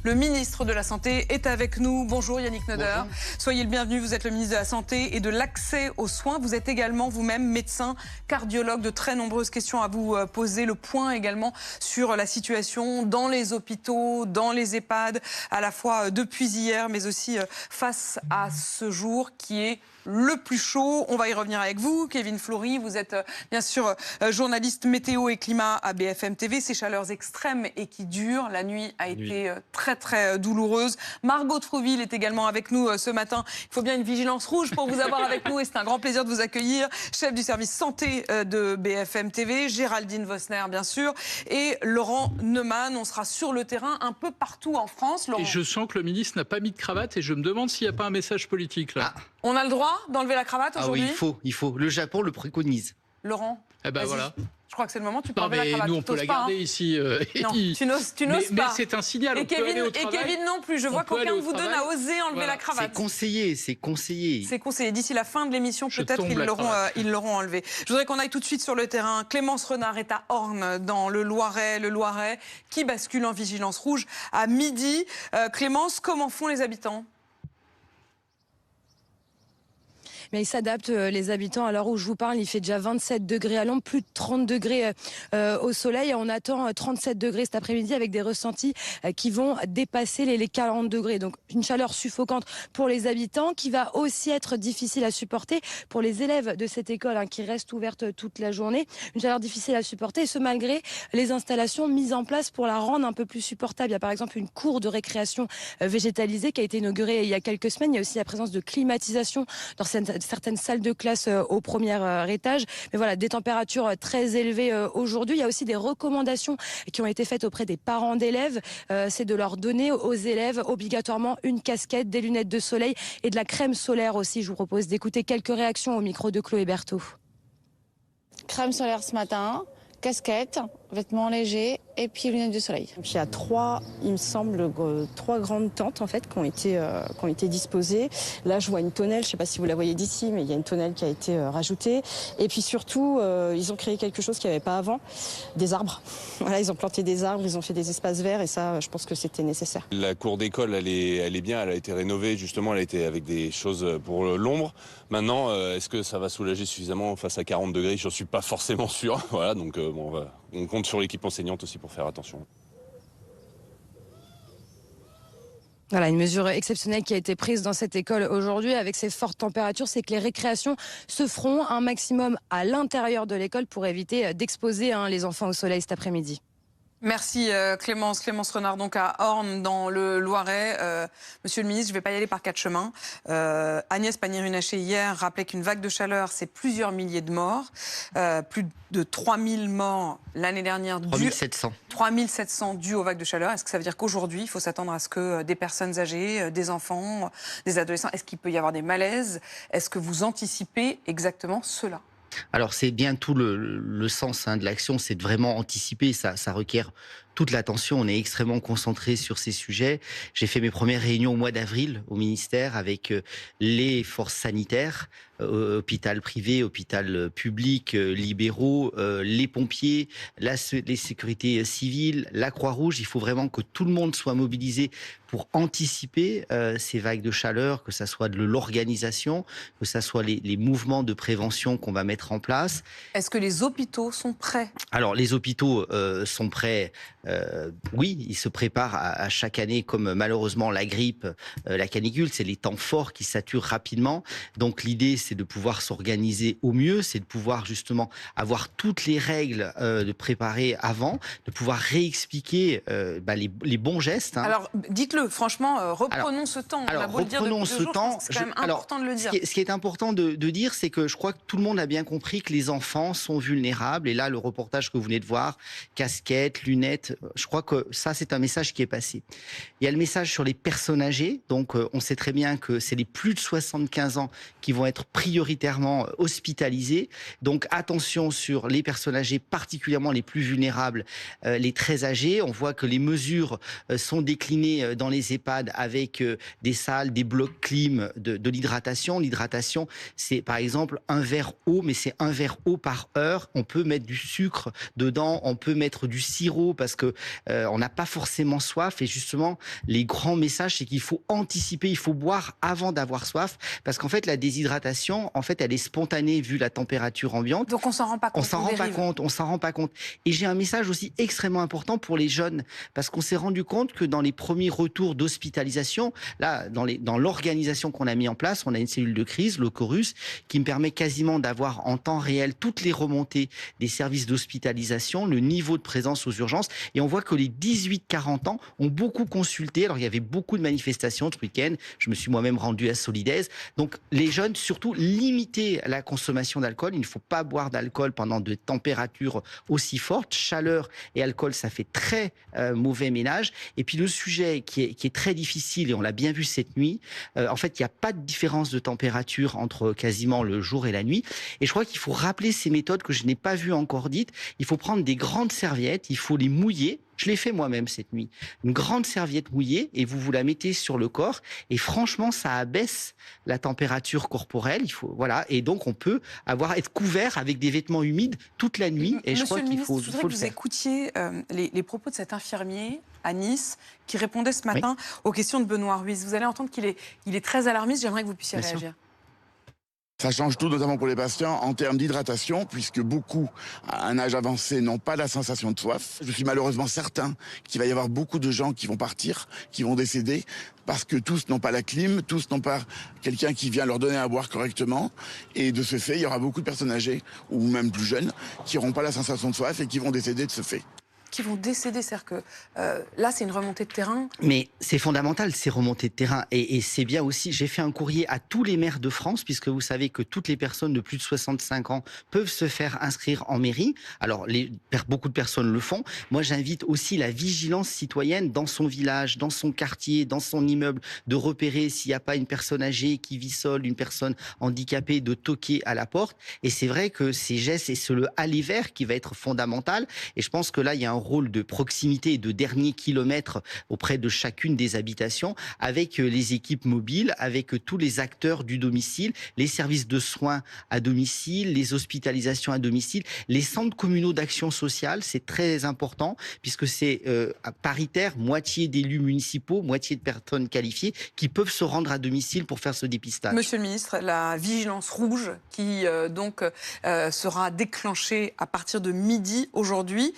Le ministre de la Santé est avec nous. Bonjour Yannick Noder. Bonjour. Soyez le bienvenu, vous êtes le ministre de la Santé et de l'accès aux soins. Vous êtes également vous-même médecin, cardiologue, de très nombreuses questions à vous poser. Le point également sur la situation dans les hôpitaux, dans les EHPAD, à la fois depuis hier, mais aussi face à ce jour qui est le plus chaud. On va y revenir avec vous, Kevin Fleury. Vous êtes bien sûr journaliste météo et climat à BFM TV. Ces chaleurs extrêmes et qui durent. La nuit a été très très douloureuse. Margot Trouville est également avec nous ce matin. Il faut bien une vigilance rouge pour vous avoir avec nous et c'est un grand plaisir de vous accueillir. Chef du service santé de BFM TV, Géraldine Vosner bien sûr, et Laurent Neumann. On sera sur le terrain un peu partout en France. Laurent. Et je sens que le ministre n'a pas mis de cravate et je me demande s'il n'y a pas un message politique là. On a le droit d'enlever la cravate aujourd'hui ? Ah oui, il faut. Le Japon le préconise. Laurent, eh ben voilà. Je crois que c'est le moment, tu peux enlever la cravate. Nous, on peut la garder ici. Non, tu n'oses pas. Mais c'est un signal, et Kevin non plus. Je vois qu'aucun de vous deux n'a osé enlever la cravate. C'est conseillé. C'est conseillé. D'ici la fin de l'émission, peut-être ils l'auront enlevé. Je voudrais qu'on aille tout de suite sur le terrain. Clémence Renard est à Orne, dans le Loiret. Le Loiret qui bascule en vigilance rouge à midi. Clémence, comment font les habitants ? Mais ils s'adaptent, les habitants. À l'heure où je vous parle, il fait déjà 27 degrés à l'ombre, plus de 30 degrés au soleil. On attend 37 degrés cet après-midi avec des ressentis qui vont dépasser les 40 degrés. Donc une chaleur suffocante pour les habitants qui va aussi être difficile à supporter pour les élèves de cette école qui reste ouverte toute la journée. Une chaleur difficile à supporter et ce malgré les installations mises en place pour la rendre un peu plus supportable. Il y a par exemple une cour de récréation végétalisée qui a été inaugurée il y a quelques semaines. Il y a aussi la présence de climatisation dans certaines salles de classe au premier étage. Mais voilà, des températures très élevées aujourd'hui. Il y a aussi des recommandations qui ont été faites auprès des parents d'élèves. C'est de leur donner aux élèves obligatoirement une casquette, des lunettes de soleil et de la crème solaire aussi. Je vous propose d'écouter quelques réactions au micro de Chloé Berthaud. Crème solaire ce matin, casquette, vêtements légers et puis lunettes de soleil. Il y a il me semble, trois grandes tentes en fait qui ont été disposées. Là, je vois une tonnelle, je ne sais pas si vous la voyez d'ici, mais il y a une tonnelle qui a été rajoutée. Et puis surtout, ils ont créé quelque chose qu'il n'y avait pas avant, des arbres. Voilà, ils ont planté des arbres, ils ont fait des espaces verts et ça, je pense que c'était nécessaire. La cour d'école, elle est bien, elle a été rénovée justement, elle a été avec des choses pour l'ombre. Maintenant, est-ce que ça va soulager suffisamment face à 40 degrés ? Je ne suis pas forcément sûr. Voilà, donc on compte sur l'équipe enseignante aussi pour faire attention. Voilà, une mesure exceptionnelle qui a été prise dans cette école aujourd'hui avec ces fortes températures, c'est que les récréations se feront un maximum à l'intérieur de l'école pour éviter d'exposer les enfants au soleil cet après-midi. Merci Clémence Renard, donc à Orne dans le Loiret. Monsieur le ministre, je ne vais pas y aller par quatre chemins. Agnès Pannier-Runacher hier rappelait qu'une vague de chaleur, c'est plusieurs milliers de morts. Plus de 3000 morts l'année dernière. 3700 dus aux vagues de chaleur. Est-ce que ça veut dire qu'aujourd'hui, il faut s'attendre à ce que des personnes âgées, des enfants, des adolescents, est-ce qu'il peut y avoir des malaises ? Est-ce que vous anticipez exactement cela ? Alors c'est bien tout le sens de l'action, c'est de vraiment anticiper, ça requiert toute l'attention, on est extrêmement concentré sur ces sujets. J'ai fait mes premières réunions au mois d'avril au ministère avec les forces sanitaires, hôpital privé, hôpital public, libéraux, les pompiers, les sécurités civiles, la Croix-Rouge. Il faut vraiment que tout le monde soit mobilisé pour anticiper ces vagues de chaleur, que ça soit de l'organisation, que ça soit les mouvements de prévention qu'on va mettre en place. Est-ce que les hôpitaux sont prêts ? Alors les hôpitaux sont prêts. Oui, ils se préparent à chaque année, comme malheureusement la grippe, la canicule, c'est les temps forts qui saturent rapidement. Donc l'idée, c'est de pouvoir s'organiser au mieux, c'est de pouvoir justement avoir toutes les règles de préparer avant, de pouvoir réexpliquer les bons gestes. Alors dites-le, franchement, reprenons ce temps. Reprenons ce temps. C'est quand même important de le dire. Ce qui est important de dire, c'est que je crois que tout le monde a bien compris que les enfants sont vulnérables. Et là, le reportage que vous venez de voir, casquettes, lunettes, je crois que ça, c'est un message qui est passé. Il y a le message sur les personnes âgées. Donc, on sait très bien que c'est les plus de 75 ans qui vont être prioritairement hospitalisés. Donc, attention sur les personnes âgées, particulièrement les plus vulnérables, les très âgés. On voit que les mesures sont déclinées dans les EHPAD avec des salles, des blocs clim, de l'hydratation. L'hydratation, c'est par exemple un verre eau, mais c'est un verre eau par heure. On peut mettre du sucre dedans, on peut mettre du sirop parce que on n'a pas forcément soif. Et justement, les grands messages, c'est qu'il faut anticiper, il faut boire avant d'avoir soif, parce qu'en fait, la déshydratation, en fait, elle est spontanée vu la température ambiante. Donc on s'en rend pas compte. On s'en rend pas compte. Et j'ai un message aussi extrêmement important pour les jeunes, parce qu'on s'est rendu compte que dans les premiers retours d'hospitalisation, là, dans l'organisation qu'on a mis en place, on a une cellule de crise, le Chorus, qui me permet quasiment d'avoir en temps réel toutes les remontées des services d'hospitalisation, le niveau de présence aux urgences, et on voit que les 18-40 ans ont beaucoup consulté. Alors il y avait beaucoup de manifestations ce week-end, je me suis moi-même rendu à Solidez. Donc les jeunes, surtout, limiter la consommation d'alcool. Il ne faut pas boire d'alcool pendant de températures aussi fortes. Chaleur et alcool, ça fait très mauvais ménage. Et puis le sujet qui est très difficile, et on l'a bien vu cette nuit, en fait, il n'y a pas de différence de température entre quasiment le jour et la nuit. Et je crois qu'il faut rappeler ces méthodes que je n'ai pas vues encore dites. Il faut prendre des grandes serviettes, il faut les mouiller. Je l'ai fait moi-même cette nuit. Une grande serviette mouillée, et vous la mettez sur le corps, et franchement, ça abaisse la température corporelle. Il faut, voilà, et donc on peut être couvert avec des vêtements humides toute la nuit. Et je crois qu'il faut le faire. Je voudrais que vous écoutiez les propos de cet infirmier à Nice qui répondait ce matin aux questions de Benoît Ruiz. Vous allez entendre qu'il est très alarmiste. J'aimerais que vous puissiez réagir. Ça change tout, notamment pour les patients, en termes d'hydratation, puisque beaucoup, à un âge avancé, n'ont pas la sensation de soif. Je suis malheureusement certain qu'il va y avoir beaucoup de gens qui vont partir, qui vont décéder, parce que tous n'ont pas la clim, tous n'ont pas quelqu'un qui vient leur donner à boire correctement. Et de ce fait, il y aura beaucoup de personnes âgées, ou même plus jeunes, qui n'auront pas la sensation de soif et qui vont décéder de ce fait. Qui vont décéder, c'est-à-dire que là, c'est une remontée de terrain. Mais c'est fondamental, ces remontées de terrain. Et c'est bien aussi, j'ai fait un courrier à tous les maires de France, puisque vous savez que toutes les personnes de plus de 65 ans peuvent se faire inscrire en mairie. Alors, beaucoup de personnes le font. Moi, j'invite aussi la vigilance citoyenne dans son village, dans son quartier, dans son immeuble, de repérer s'il n'y a pas une personne âgée qui vit seule, une personne handicapée, de toquer à la porte. Et c'est vrai que ces gestes, et c'est le aller vers qui va être fondamental. Et je pense que là, il y a un rôle de proximité et de dernier kilomètre auprès de chacune des habitations, avec les équipes mobiles, avec tous les acteurs du domicile, les services de soins à domicile, les hospitalisations à domicile, les centres communaux d'action sociale, c'est très important, puisque c'est paritaire, moitié d'élus municipaux, moitié de personnes qualifiées, qui peuvent se rendre à domicile pour faire ce dépistage. Monsieur le ministre, la vigilance rouge qui sera déclenchée à partir de midi aujourd'hui,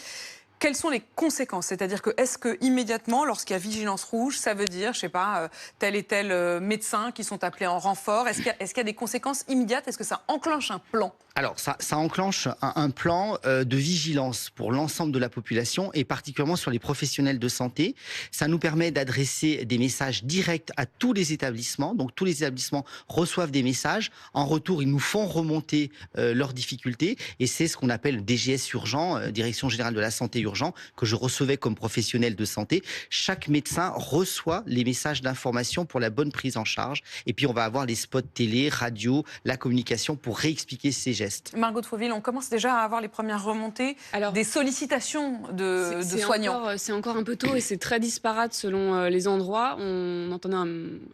quelles sont les conséquences? C'est-à-dire que est-ce que immédiatement, lorsqu'il y a vigilance rouge, ça veut dire, je sais pas, tel et tel médecin qui sont appelés en renfort? Est-ce qu'il y a des conséquences immédiates? Est-ce que ça enclenche un plan? Alors, ça enclenche un plan de vigilance pour l'ensemble de la population et particulièrement sur les professionnels de santé. Ça nous permet d'adresser des messages directs à tous les établissements. Donc, tous les établissements reçoivent des messages. En retour, ils nous font remonter leurs difficultés. Et c'est ce qu'on appelle le DGS urgent, Direction Générale de la Santé urgent, que je recevais comme professionnel de santé. Chaque médecin reçoit les messages d'information pour la bonne prise en charge. Et puis, on va avoir les spots télé, radio, la communication pour réexpliquer ces gestes. Margot de Fauville, on commence déjà à avoir les premières remontées des sollicitations de soignants. C'est encore un peu tôt et c'est très disparate selon les endroits. On entendait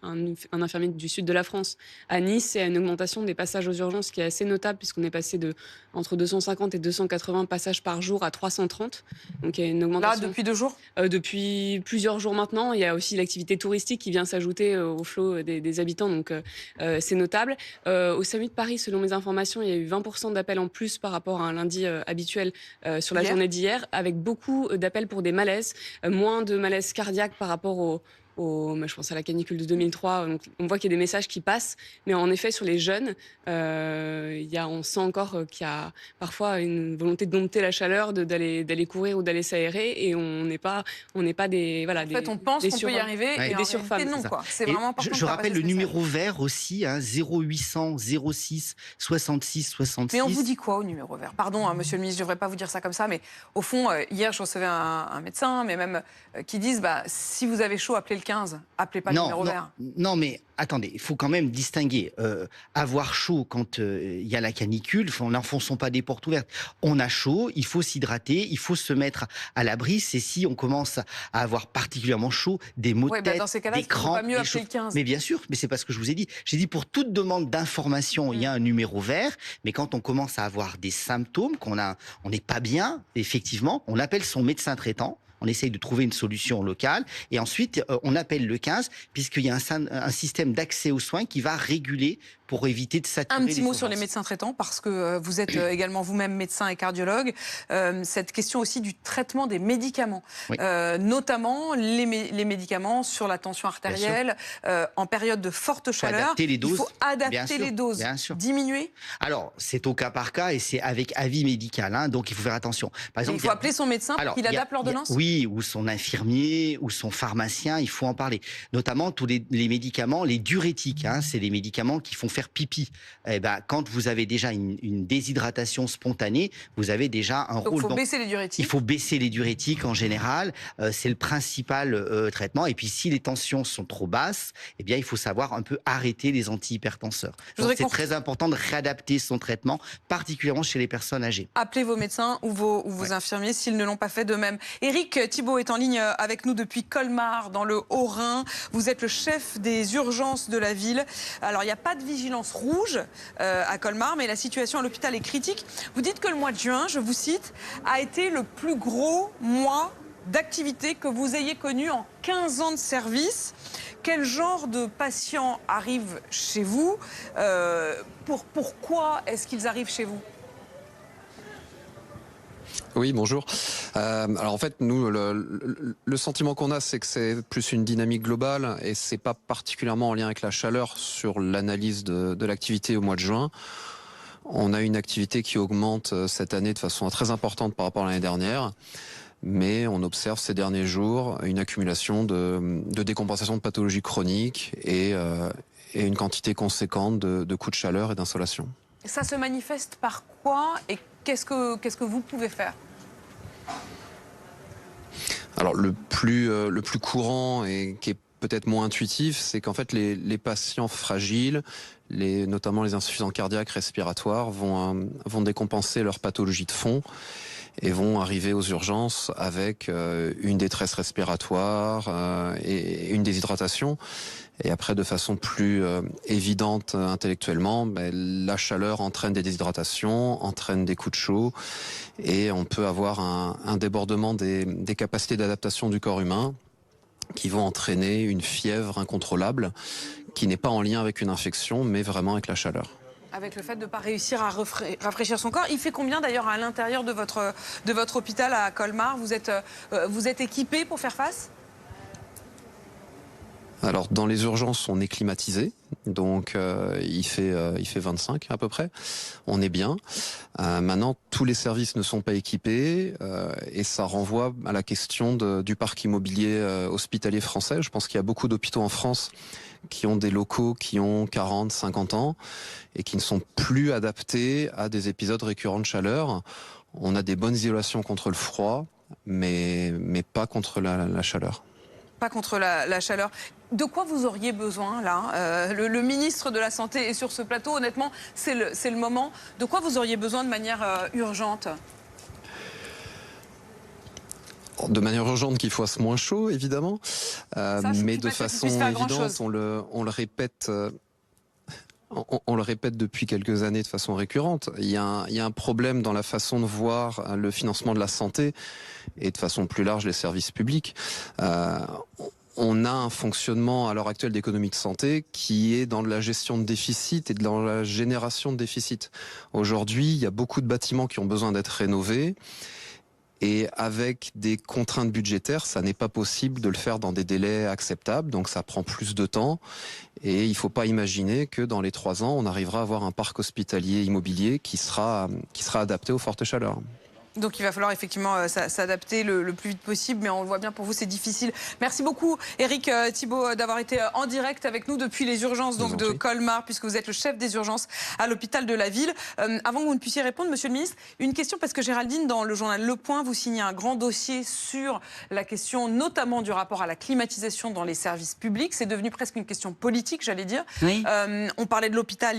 un infirmier du sud de la France à Nice et à une augmentation des passages aux urgences qui est assez notable puisqu'on est passé entre 250 et 280 passages par jour à 330. Donc il y a une augmentation. Là, depuis 2 jours Depuis plusieurs jours maintenant. Il y a aussi l'activité touristique qui vient s'ajouter au flot des habitants, donc c'est notable. Au SAMU de Paris, selon mes informations, il y a eu 20% d'appels en plus par rapport à un lundi habituel sur la journée d'hier, avec beaucoup d'appels pour des malaises, moins de malaises cardiaques par rapport je pense à la canicule de 2003, donc on voit qu'il y a des messages qui passent, mais en effet sur les jeunes, on sent encore qu'il y a parfois une volonté de dompter la chaleur, d'aller courir ou d'aller s'aérer, et on n'est pas des en fait, on pense qu'on peut y arriver, et en réalité non, quoi. C'est vraiment important. Je rappelle le numéro vert aussi, 0800 06 66 66. Mais on vous dit quoi au numéro vert? Pardon, monsieur le ministre, je ne devrais pas vous dire ça comme ça, mais au fond, hier, je recevais un médecin, mais même qui disent, si vous avez chaud, appelez le 15, appelez pas le numéro vert. Non, mais attendez, il faut quand même distinguer. Avoir chaud quand il y a la canicule, n'enfonçons pas des portes ouvertes. On a chaud, il faut s'hydrater, il faut se mettre à l'abri. C'est si on commence à avoir particulièrement chaud, des maux de tête, dans ces cas-là, des crampes, pas mieux appeler le 15. Mais bien sûr, mais c'est pas ce que je vous ai dit. J'ai dit pour toute demande d'information, il y a un numéro vert. Mais quand on commence à avoir des symptômes, on n'est pas bien, effectivement, on appelle son médecin traitant. on essaye de trouver une solution locale. Et ensuite, on appelle le 15, puisqu'il y a un système d'accès aux soins qui va réguler pour éviter de saturer. Un petit mot sur les urgences. médecins traitants, parce que vous êtes également vous-même médecin et cardiologue. Cette question aussi du traitement des médicaments, Oui. Notamment les médicaments sur la tension artérielle, en période de forte chaleur. Adapter les doses. Il faut adapter Bien sûr, les doses, bien sûr. diminuer. Alors, c'est au cas par cas et c'est avec avis médical, hein, donc il faut faire attention. Par exemple, Il faut appeler son médecin pour qu'il adapte l'ordonnance. Oui, ou son infirmier, ou son pharmacien, il faut en parler. Notamment tous les médicaments, les diurétiques, hein, c'est les médicaments qui font faire pipi. Eh ben, quand vous avez déjà une déshydratation spontanée, vous avez déjà un Donc rôle. il faut baisser les diurétiques. Il faut baisser les diurétiques en général, c'est le principal traitement. Et puis si les tensions sont trop basses, eh bien il faut savoir un peu arrêter les antihypertenseurs. Donc, c'est très important de réadapter son traitement, particulièrement chez les personnes âgées. Appelez vos médecins ou vos infirmiers s'ils ne l'ont pas fait de même. Éric Thibault est en ligne avec nous depuis Colmar, dans le Haut-Rhin. Vous êtes le chef des urgences de la ville. Alors, il n'y a pas de vigilance rouge à Colmar, mais la situation à l'hôpital est critique. Vous dites que le mois de juin, je vous cite, a été le plus gros mois d'activité que vous ayez connu en 15 ans de service. Quel genre de patients arrivent chez vous Pourquoi est-ce qu'ils arrivent chez vous? Oui, bonjour. Alors en fait, nous, le sentiment qu'on a, c'est que c'est plus une dynamique globale et c'est pas particulièrement en lien avec la chaleur sur l'analyse de l'activité au mois de juin. On a une activité qui augmente cette année de façon très importante par rapport à l'année dernière. Mais on observe ces derniers jours une accumulation de décompensation de pathologies chroniques et une quantité conséquente de coups de chaleur et d'insolation. Ça se manifeste par quoi et qu'est-ce que vous pouvez faire? Alors le plus courant et qui est peut-être moins intuitif, c'est qu'en fait les patients fragiles, notamment les insuffisants cardiaques respiratoires, vont décompenser leur pathologie de fond et vont arriver aux urgences avec une détresse respiratoire et une déshydratation. Et après, de façon plus évidente intellectuellement, la chaleur entraîne des déshydratations, entraîne des coups de chaud, et on peut avoir un débordement des capacités d'adaptation du corps humain qui vont entraîner une fièvre incontrôlable qui n'est pas en lien avec une infection, mais vraiment avec la chaleur. Avec le fait de ne pas réussir à rafraîchir son corps. Il fait combien d'ailleurs à l'intérieur de votre hôpital à Colmar? Vous êtes équipé pour faire face? Alors dans les urgences, on est climatisé, donc il fait 25 à peu près. On est bien. Maintenant, tous les services ne sont pas équipés et ça renvoie à la question du parc immobilier hospitalier français. Je pense qu'il y a beaucoup d'hôpitaux en France qui ont des locaux qui ont 40, 50 ans et qui ne sont plus adaptés à des épisodes récurrents de chaleur. On a des bonnes isolations contre le froid, mais pas contre la chaleur. Pas contre la chaleur. De quoi vous auriez besoin, là le ministre de la Santé est sur ce plateau. Honnêtement, c'est le moment. De quoi vous auriez besoin de manière urgente? De manière urgente qu'il fasse moins chaud, évidemment. Mais de façon évidente, on le répète... On le répète depuis quelques années de façon récurrente. Il y a un problème dans la façon de voir le financement de la santé et de façon plus large les services publics. On a un fonctionnement à l'heure actuelle d'économie de santé qui est dans la gestion de déficit et dans la génération de déficit. Aujourd'hui, il y a beaucoup de bâtiments qui ont besoin d'être rénovés. Et avec des contraintes budgétaires, ça n'est pas possible de le faire dans des délais acceptables, donc ça prend plus de temps. Et il ne faut pas imaginer que dans les 3 ans, on arrivera à avoir un parc hospitalier immobilier qui sera adapté aux fortes chaleurs. Donc il va falloir effectivement s'adapter le plus vite possible, mais on le voit bien, pour vous c'est difficile. Merci beaucoup Éric Thibault d'avoir été en direct avec nous depuis les urgences donc, de Colmar, puisque vous êtes le chef des urgences à l'hôpital de la ville. Avant que vous ne puissiez répondre, monsieur le ministre, une question, parce que Géraldine, dans le journal Le Point, vous signez un grand dossier sur la question notamment du rapport à la climatisation dans les services publics. C'est devenu presque une question politique, j'allais dire. Oui. On parlait de l'hôpital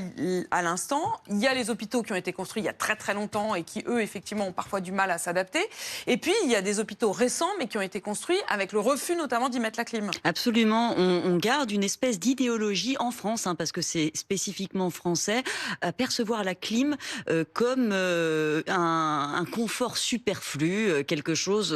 à l'instant. Il y a les hôpitaux qui ont été construits il y a très très longtemps et qui, eux, effectivement, ont parfois du du mal à s'adapter. Et puis, il y a des hôpitaux récents, mais qui ont été construits avec le refus notamment d'y mettre la clim. Absolument. On garde une espèce d'idéologie en France, parce que c'est spécifiquement français, à percevoir la clim comme un confort superflu, quelque chose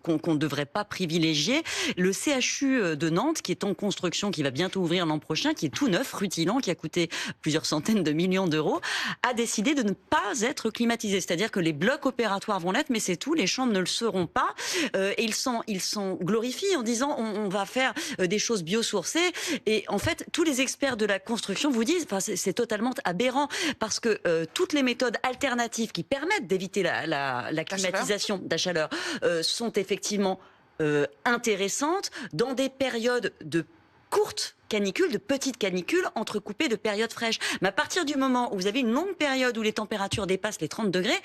qu'on ne devrait pas privilégier. Le CHU de Nantes, qui est en construction, qui va bientôt ouvrir l'an prochain, qui est tout neuf, rutilant, qui a coûté plusieurs centaines de millions d'euros, a décidé de ne pas être climatisé. C'est-à-dire que les blocs opératoires vont l'être, mais c'est tout, les chambres ne le seront pas. Et ils s'en glorifient en disant on va faire des choses biosourcées. Et en fait, tous les experts de la construction vous disent, c'est totalement aberrant, parce que toutes les méthodes alternatives qui permettent d'éviter la climatisation de la chaleur sont effectivement intéressantes dans des périodes de courtes canicules, de petites canicules entrecoupées de périodes fraîches. Mais à partir du moment où vous avez une longue période où les températures dépassent les 30 degrés,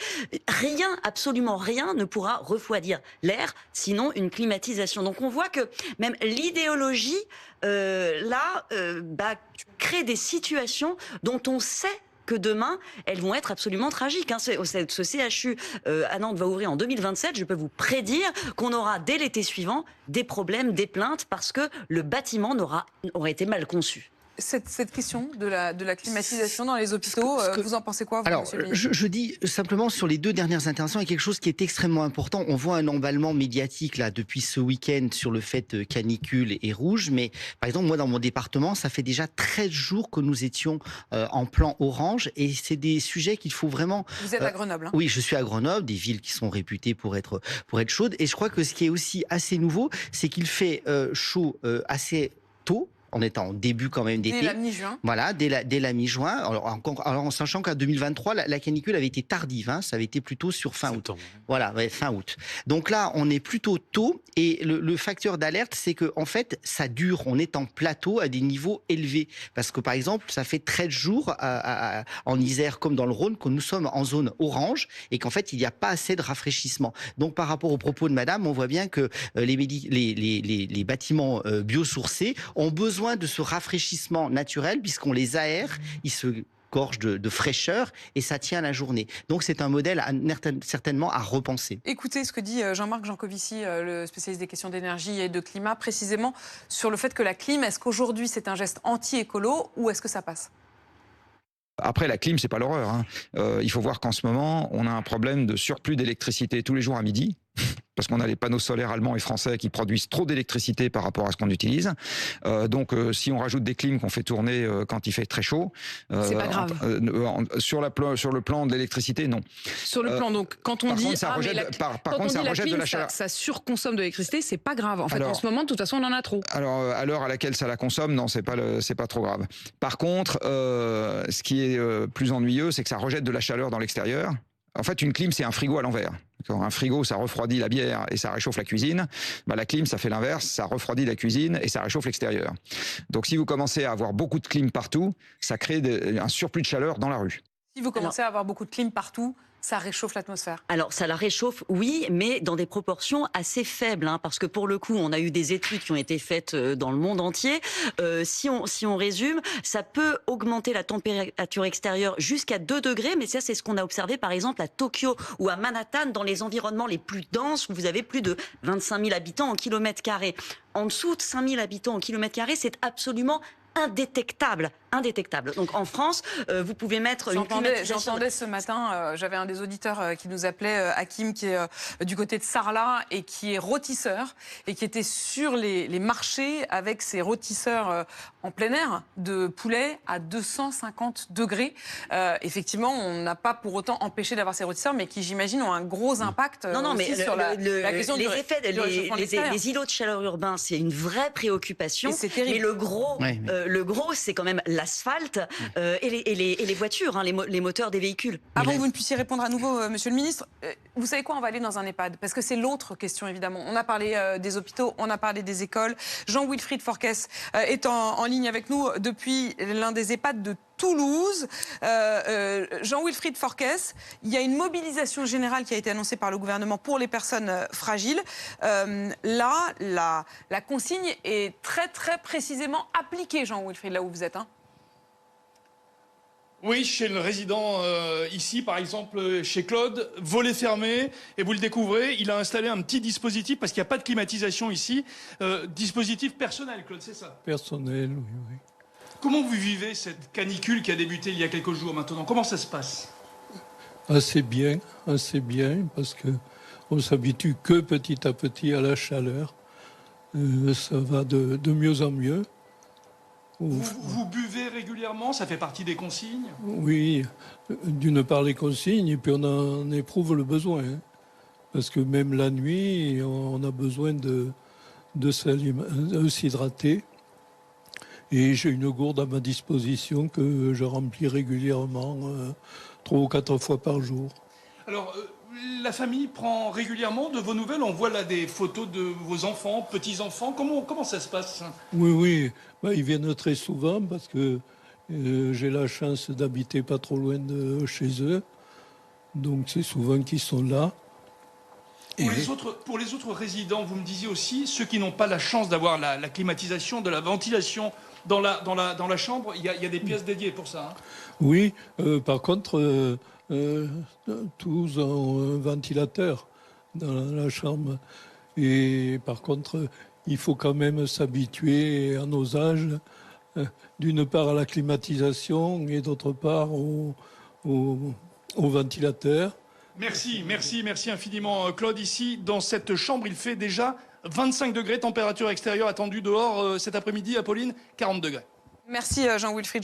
rien, absolument rien ne pourra refroidir l'air, sinon une climatisation. Donc on voit que même l'idéologie, crée des situations dont on sait que demain, elles vont être absolument tragiques. Ce CHU à Nantes va ouvrir en 2027. Je peux vous prédire qu'on aura dès l'été suivant des problèmes, des plaintes, parce que le bâtiment aurait été mal conçu. Cette question de la climatisation dans les hôpitaux, vous en pensez quoi, vous, alors, monsieur le ministre ? je dis simplement sur les 2 dernières interventions, il y a quelque chose qui est extrêmement important. On voit un emballement médiatique là depuis ce week-end sur le fait canicule et rouge, mais par exemple moi dans mon département, ça fait déjà 13 jours que nous étions en plan orange, et c'est des sujets qu'il faut vraiment... Vous êtes à Grenoble, hein ? Oui, je suis à Grenoble, des villes qui sont réputées pour être chaudes, et je crois que ce qui est aussi assez nouveau, c'est qu'il fait chaud assez tôt. On est en début quand même d'été. Dès la mi-juin. Voilà, dès la mi-juin. Alors en sachant qu'en 2023, la canicule avait été tardive. Ça avait été plutôt sur fin août. Voilà, fin août. Donc là, on est plutôt tôt. Et le facteur d'alerte, c'est que en fait, ça dure. On est en plateau à des niveaux élevés. Parce que par exemple, ça fait 13 jours en Isère comme dans le Rhône que nous sommes en zone orange et qu'en fait, il n'y a pas assez de rafraîchissement. Donc par rapport aux propos de madame, on voit bien que les bâtiments biosourcés ont besoin de ce rafraîchissement naturel, puisqu'on les aère, ils se gorgent de fraîcheur et ça tient la journée. Donc c'est un modèle certainement à repenser. Écoutez ce que dit Jean-Marc Jancovici, le spécialiste des questions d'énergie et de climat, précisément sur le fait que la clim, est-ce qu'aujourd'hui c'est un geste anti-écolo ou est-ce que ça passe ? Après, la clim, c'est pas l'horreur. Il faut voir qu'en ce moment, on a un problème de surplus d'électricité tous les jours à midi. Parce qu'on a les panneaux solaires allemands et français qui produisent trop d'électricité par rapport à ce qu'on utilise. Donc, si on rajoute des clims qu'on fait tourner quand il fait très chaud... c'est pas grave. Sur le plan de l'électricité, non. Sur le plan, donc, quand on dit... ça rejette de la chaleur. Ça surconsomme de l'électricité, c'est pas grave. En fait, en ce moment, de toute façon, on en a trop. Alors, à l'heure à laquelle ça la consomme, non, c'est pas trop grave. Par contre, ce qui est plus ennuyeux, c'est que ça rejette de la chaleur dans l'extérieur. En fait, une clim, c'est un frigo à l'envers. Un frigo, ça refroidit la bière et ça réchauffe la cuisine. La clim, ça fait l'inverse, ça refroidit la cuisine et ça réchauffe l'extérieur. Donc, si vous commencez à avoir beaucoup de clim partout, ça crée un surplus de chaleur dans la rue. Si vous commencez à avoir beaucoup de clim partout, ça réchauffe l'atmosphère. Alors, ça la réchauffe, oui, mais dans des proportions assez faibles, parce que pour le coup, on a eu des études qui ont été faites dans le monde entier. Si on résume, ça peut augmenter la température extérieure jusqu'à 2 degrés, mais ça, c'est ce qu'on a observé, par exemple, à Tokyo ou à Manhattan, dans les environnements les plus denses, où vous avez plus de 25 000 habitants en kilomètre carré. En dessous de 5 000 habitants en kilomètre carré, c'est absolument indétectable. Donc en France, vous pouvez mettre une climatisation. J'entendais ce matin, j'avais un des auditeurs qui nous appelait, Hakim, qui est du côté de Sarlat et qui est rôtisseur et qui était sur les marchés avec ses rôtisseurs en plein air de poulet à 250 degrés. Effectivement, on n'a pas pour autant empêché d'avoir ces rôtisseurs, mais qui, j'imagine, ont un gros impact sur la question les effets, les îlots de chaleur urbains, c'est une vraie préoccupation. C'est terrible. Mais le gros, c'est quand même l'asphalte et les voitures, les moteurs des véhicules. Avant que vous ne puissiez répondre à nouveau, monsieur le ministre, vous savez quoi, on va aller dans un EHPAD, parce que c'est l'autre question, évidemment. On a parlé des hôpitaux, on a parlé des écoles. Jean-Wilfried Forquès est en ligne avec nous depuis l'un des EHPAD de Toulouse. Jean-Wilfried Forquès, il y a une mobilisation générale qui a été annoncée par le gouvernement pour les personnes fragiles. Là, la consigne est très très précisément appliquée, Jean-Wilfried, là où vous êtes. Oui, chez le résident ici, par exemple, chez Claude, volet fermé, et vous le découvrez, il a installé un petit dispositif, parce qu'il n'y a pas de climatisation ici, dispositif personnel, Claude, c'est ça? Personnel, oui, oui. Comment vous vivez cette canicule qui a débuté il y a quelques jours maintenant? Comment ça se passe? Assez bien, parce que on s'habitue que petit à petit à la chaleur. Ça va de mieux en mieux. Vous buvez régulièrement? Ça fait partie des consignes? Oui, d'une part les consignes, et puis on en éprouve le besoin. Hein. Parce que même la nuit, on a besoin de s'hydrater. Et j'ai une gourde à ma disposition que je remplis régulièrement 3 ou 4 fois par jour. Alors, la famille prend régulièrement de vos nouvelles? On voit là des photos de vos enfants, petits-enfants. Comment ça se passe? Oui. Ils viennent très souvent parce que j'ai la chance d'habiter pas trop loin de chez eux. Donc c'est souvent qu'ils sont là. Pour les autres résidents, vous me disiez aussi, ceux qui n'ont pas la chance d'avoir la climatisation, de la ventilation dans la chambre, il y a des pièces dédiées pour ça. Hein. Oui, par contre, tous ont un ventilateur dans la chambre. Et par contre, il faut quand même s'habituer à nos âges, d'une part à la climatisation et d'autre part au ventilateur. Merci infiniment, Claude. Ici, dans cette chambre, il fait déjà 25 degrés, température extérieure attendue dehors cet après-midi. Apolline, 40 degrés. Merci Jean-Wilfried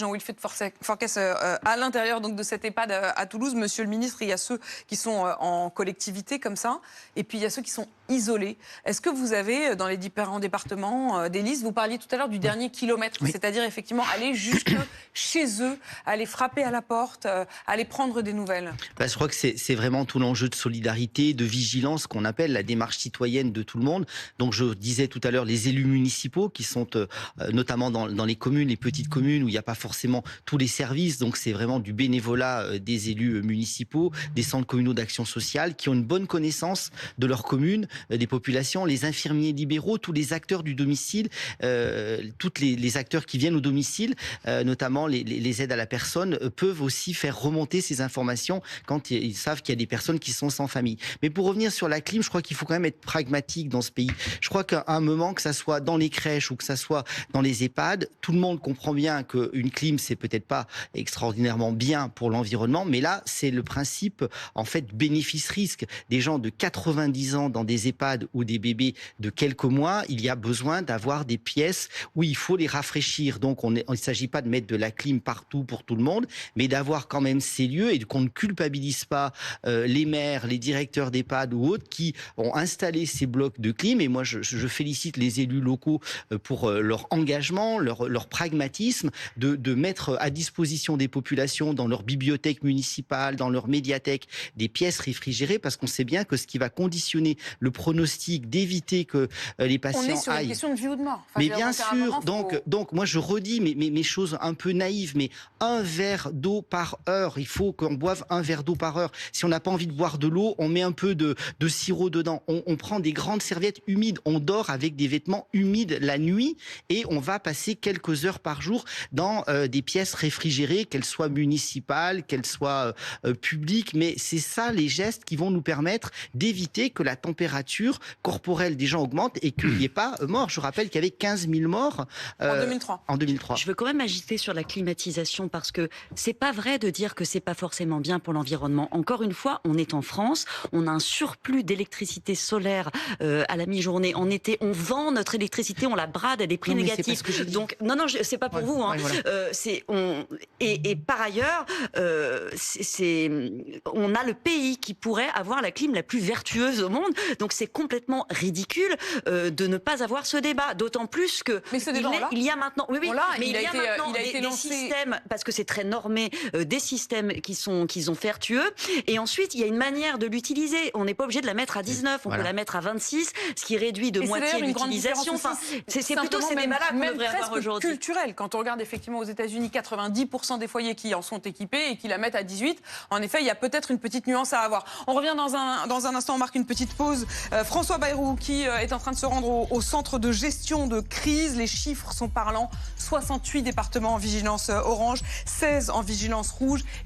Forquès à l'intérieur donc de cette EHPAD à Toulouse. Monsieur le ministre, il y a ceux qui sont en collectivité comme ça, et puis il y a ceux qui sont isolés. Est-ce que vous avez dans les différents départements des listes? Vous parliez tout à l'heure du dernier kilomètre, oui. C'est-à-dire effectivement aller jusque chez eux, aller frapper à la porte, aller prendre des nouvelles. Je crois que c'est vraiment tout l'enjeu de solidarité, de vigilance qu'on appelle la démarche citoyenne de tout le monde. Donc je disais tout à l'heure les élus municipaux qui sont notamment dans les communes, les petites communes où il n'y a pas forcément tous les services, donc c'est vraiment du bénévolat des élus municipaux, des centres communaux d'action sociale qui ont une bonne connaissance de leur commune, des populations, les infirmiers libéraux, tous les acteurs du domicile, tous les acteurs qui viennent au domicile, notamment les aides à la personne, peuvent aussi faire remonter ces informations quand ils savent qu'il y a des personnes qui sont sans famille. Mais pour revenir sur la clim, je crois qu'il faut quand même être pragmatique dans ce pays. Je crois qu'à un moment, que ça soit dans les crèches ou que ça soit dans les EHPAD, tout le monde comprend bien qu'une clim, c'est peut-être pas extraordinairement bien pour l'environnement, mais là, c'est le principe, en fait, bénéfice-risque. Des gens de 90 ans dans des EHPAD ou des bébés de quelques mois, il y a besoin d'avoir des pièces où il faut les rafraîchir. Donc, il ne s'agit pas de mettre de la clim partout pour tout le monde, mais d'avoir quand même ces lieux et qu'on ne culpabilise pas les maires, les directeurs d'EHPAD ou autres qui ont installé ces blocs de clim. Et moi, je félicite les élus locaux pour leur engagement, leur pragmatisme, de mettre à disposition des populations dans leur bibliothèque municipale, dans leur médiathèque, des pièces réfrigérées, parce qu'on sait bien que ce qui va conditionner le pronostic d'éviter que les patients aillent... On est sur une question de vie ou de mort. Mais bien sûr, donc moi je redis mes choses un peu naïves, mais un verre d'eau par heure, il faut qu'on boive un verre d'eau par heure. Si on n'a pas envie de boire de l'eau, on met un peu de sirop dedans. On prend des grandes serviettes humides, on dort avec des vêtements humides la nuit et on va passer quelques heures par jour dans des pièces réfrigérées, qu'elles soient municipales, qu'elles soient publiques. Mais c'est ça les gestes qui vont nous permettre d'éviter que la température corporelle des gens augmente et qu'il n'y ait pas mort. Je rappelle qu'il y avait 15 000 morts en 2003. Je veux quand même agiter sur la climatisation parce que c'est pas vrai de dire que c'est pas forcément bien pour l'environnement. Encore une fois, on est en France, on a un surplus d'électricité solaire à la mi-journée. En été, on vend notre électricité, on la brade à des prix négatifs. Donc non, c'est pas pour vous. Hein. Voilà. Et par ailleurs, on a le pays qui pourrait avoir la clim la plus vertueuse au monde. Donc c'est complètement ridicule de ne pas avoir ce débat. D'autant plus que il y a maintenant, il y a des systèmes, parce que c'est très normé, des systèmes qui sont vertueux. Et ensuite, il y a une manière de l'utiliser. On n'est pas obligé de la mettre à 19, on peut la mettre à 26, ce qui réduit de moitié l'utilisation. Enfin, c'est plutôt ces débats-là qu'on devrait avoir aujourd'hui. Culturel. Quand on regarde effectivement aux États-Unis, 90% des foyers qui en sont équipés et qui la mettent à 18, en effet, il y a peut-être une petite nuance à avoir. On revient dans un instant, on marque une petite pause François Bayrou qui est en train de se rendre au centre de gestion de crise. Les chiffres sont parlants. 68 départements en vigilance orange, 16 en vigilance rouge.